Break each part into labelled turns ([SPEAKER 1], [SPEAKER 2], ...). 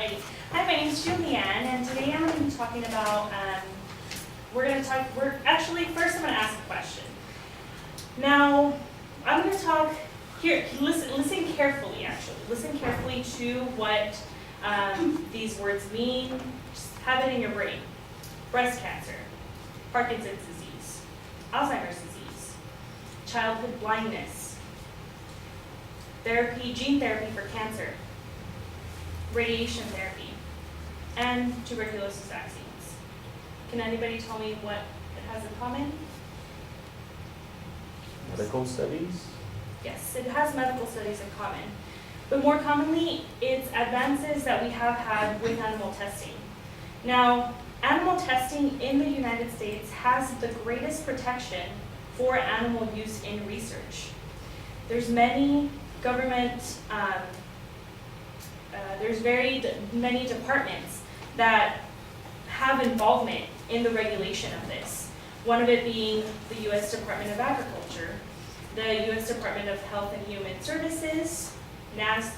[SPEAKER 1] Alrighty. Hi, my name is Julianne, and today I'm going to be talking about, first I'm going to ask a question. Now, I'm going to talk, here, listen carefully actually. Listen carefully to what these words mean. Just have it in your brain. Breast cancer, Parkinson's disease, Alzheimer's disease, childhood blindness, gene therapy for cancer, radiation therapy, and tuberculosis vaccines. Can anybody tell me what it has in common?
[SPEAKER 2] Medical studies?
[SPEAKER 1] Yes, it has medical studies in common. But more commonly, it's advances that we have had with animal testing. Now, animal testing in the United States has the greatest protection for animal use in research. There's many government there's many departments that have involvement in the regulation of this. One of it being the U.S. Department of Agriculture, the U.S. Department of Health and Human Services, NASA,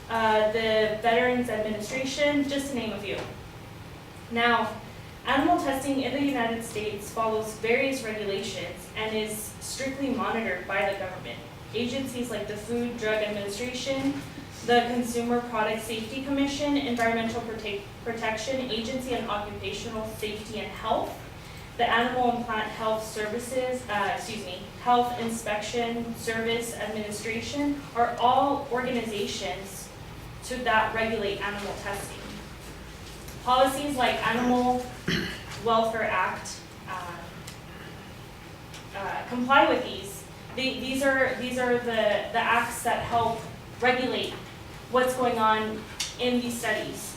[SPEAKER 1] the Veterans Administration, just to name a few. Now, animal testing in the United States follows various regulations and is strictly monitored by the government. Agencies like the Food Drug Administration, the Consumer Product Safety Commission, Environmental Protection Agency and Occupational Safety and Health, the Animal and Plant Health Services, Health Inspection Service Administration are all organizations that regulate animal testing. Policies like Animal Welfare Act comply with these. These are the acts that help regulate what's going on in these studies.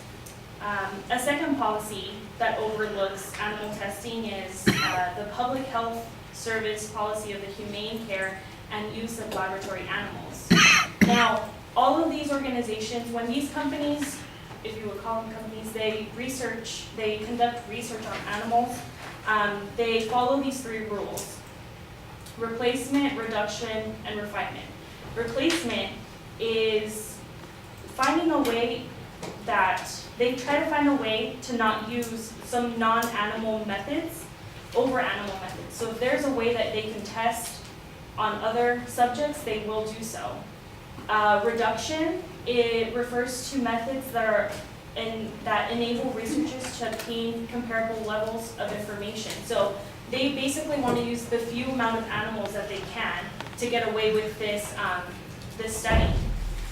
[SPEAKER 1] A second policy that overlooks animal testing is the Public Health Service Policy of the Humane Care and Use of Laboratory Animals. Now, all of these organizations, when these companies, if you would call them companies, they conduct research on animals, they follow these three rules: replacement, reduction, and refinement. Replacement is finding a way that they try to find a way to not use some non-animal methods over animal methods. So if there's a way that they can test on other subjects, they will do so. Reduction, it refers to methods that enable researchers to obtain comparable levels of information. So they basically want to use the few amount of animals that they can to get away with this study.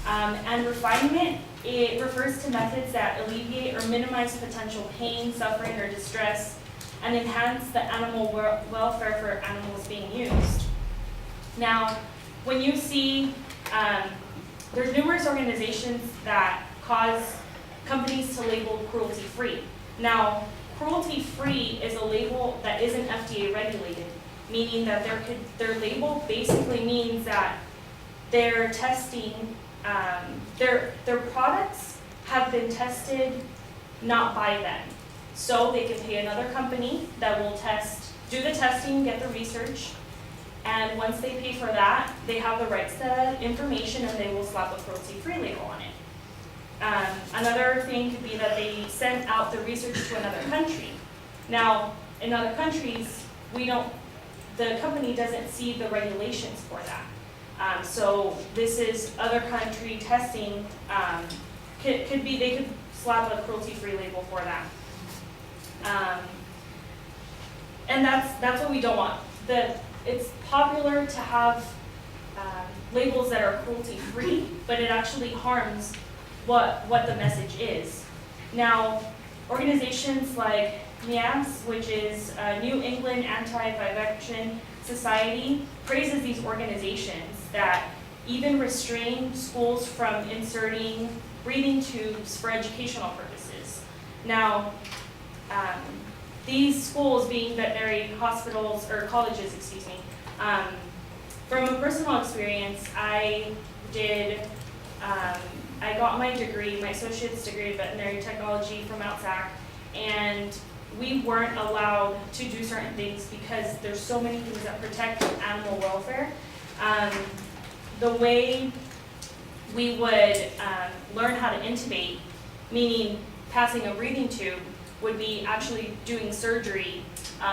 [SPEAKER 1] And refinement, it refers to methods that alleviate or minimize potential pain, suffering, or distress, and enhance the animal welfare for animals being used. Now, when you see, there's numerous organizations that cause companies to label cruelty-free. Now, cruelty-free is a label that isn't FDA regulated, meaning that their label basically means that their testing, their products have been tested not by them. So they can pay another company that will do the testing, get the research, and once they pay for that, they have the rights to that information and they will slap a cruelty-free label on it. Another thing could be that they send out the research to another country. Now, in other countries, the company doesn't see the regulations for that. So this is other country testing, they could slap a cruelty-free label for that. And that's what we don't want. It's popular to have labels that are cruelty-free, but it actually harms what the message is. Now, organizations like NIABS, which is New England Anti-Vivisection Society, praises these organizations that even restrain schools from inserting breathing tubes for educational purposes. Now, these schools, being veterinary hospitals, or colleges, from a personal experience, I got my degree, my associate's degree in veterinary technology from OutSAC, and we weren't allowed to do certain things because there's so many things that protect animal welfare. The way we would learn how to intubate, meaning passing a breathing tube, would be actually doing surgery.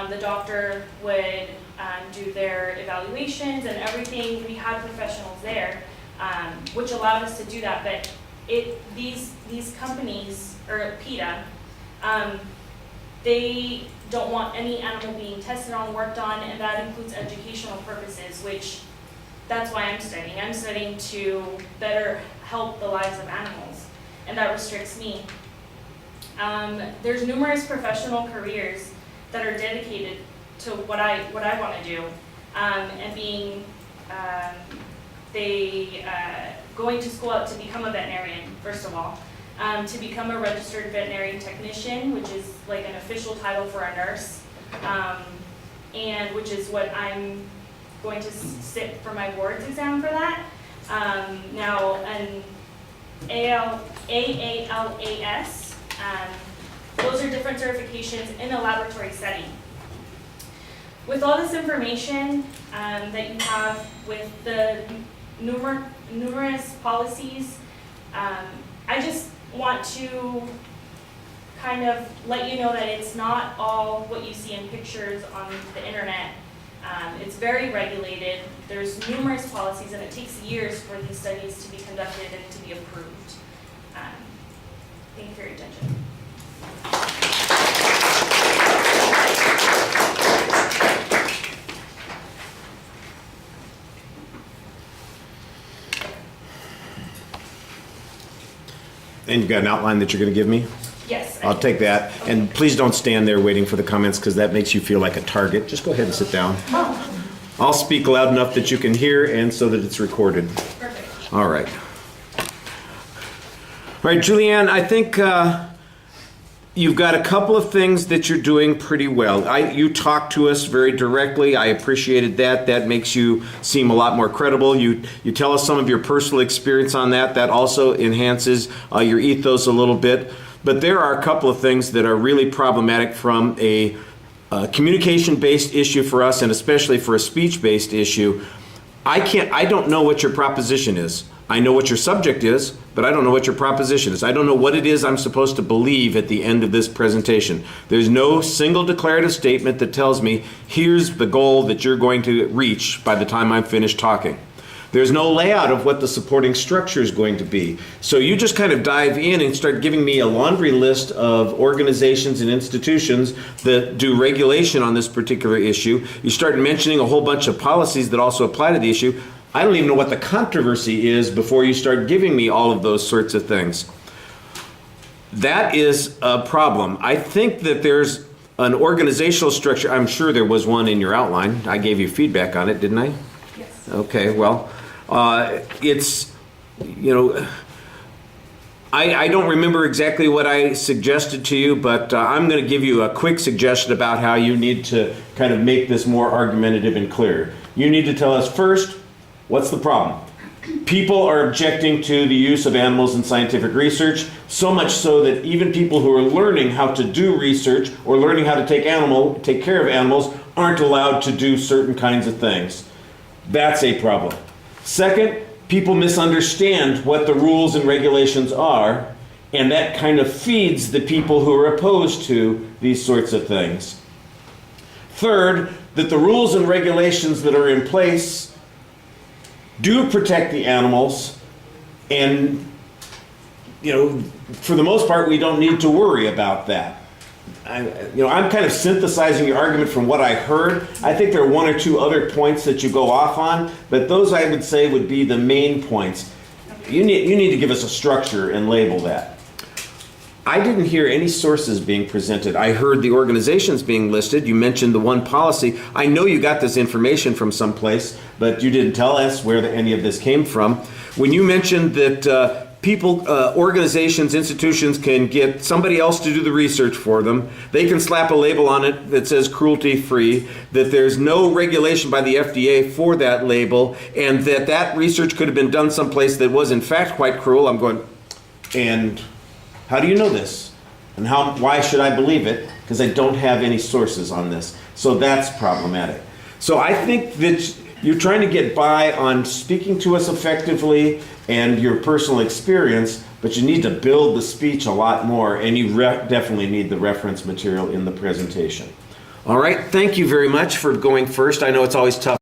[SPEAKER 1] The doctor would do their evaluations and everything. We had professionals there, which allowed us to do that. But these companies, or PETA, they don't want any animal being tested on, worked on, and that includes educational purposes, which that's why I'm studying. I'm studying to better help the lives of animals, and that restricts me. There's numerous professional careers that are dedicated to what I want to do, and being going to school to become a veterinarian, first of all, to become a registered veterinarian technician, which is like an official title for a nurse, and which is what I'm going to sit for my boards exam for that. Now, an AALAS, those are different certifications in a laboratory setting. With all this information that you have with the numerous policies, I just want to kind of let you know that it's not all what you see in pictures on the internet. It's very regulated. There's numerous policies, and it takes years for these studies to be conducted and to be approved. Thank you for your attention.
[SPEAKER 2] And you've got an outline that you're going to give me?
[SPEAKER 1] Yes.
[SPEAKER 2] I'll take that. Okay. And please don't stand there waiting for the comments, because that makes you feel like a target. Just go ahead and sit down.
[SPEAKER 1] Oh.
[SPEAKER 2] I'll speak loud enough that you can hear and so that it's recorded.
[SPEAKER 1] Perfect.
[SPEAKER 2] All right. All right, Julianne, I think you've got a couple of things that you're doing pretty well. You talked to us very directly. I appreciated that. That makes you seem a lot more credible. You tell us some of your personal experience on that. That also enhances your ethos a little bit. But there are a couple of things that are really problematic from a communication-based issue for us, and especially for a speech-based issue. I don't know what your proposition is. I know what your subject is, but I don't know what your proposition is. I don't know what it is I'm supposed to believe at the end of this presentation. There's no single declarative statement that tells me, here's the goal that you're going to reach by the time I'm finished talking. There's no layout of what the supporting structure is going to be. So you just kind of dive in and start giving me a laundry list of organizations and institutions that do regulation on this particular issue. You start mentioning a whole bunch of policies that also apply to the issue. I don't even know what the controversy is before you start giving me all of those sorts of things. That is a problem. I think that there's an organizational structure. I'm sure there was one in your outline. I gave you feedback on it, didn't I?
[SPEAKER 1] Yes.
[SPEAKER 2] Okay, well, it's, I don't remember exactly what I suggested to you, but I'm going to give you a quick suggestion about how you need to kind of make this more argumentative and clear. You need to tell us first, what's the problem? People are objecting to the use of animals in scientific research, so much so that even people who are learning how to do research or learning how to take care of animals aren't allowed to do certain kinds of things. That's a problem. Second, people misunderstand what the rules and regulations are, and that kind of feeds the people who are opposed to these sorts of things. Third, that the rules and regulations that are in place do protect the animals, and for the most part we don't need to worry about that. I'm kind of synthesizing your argument from what I heard. I think there are one or two other points that you go off on, but those I would say would be the main points. You need to give us a structure and label that. I didn't hear any sources being presented. I heard the organizations being listed. You mentioned the one policy. I know you got this information from someplace, but you didn't tell us where any of this came from. When you mentioned that organizations, institutions can get somebody else to do the research for them, they can slap a label on it that says cruelty-free, that there's no regulation by the FDA for that label, and that research could have been done someplace that was in fact quite cruel. I'm going, and how do you know this? And why should I believe it? Because I don't have any sources on this. So that's problematic. So I think that you're trying to get by on speaking to us effectively and your personal experience, but you need to build the speech a lot more, and you definitely need the reference material in the presentation. All right, thank you very much for going first. I know it's always tough.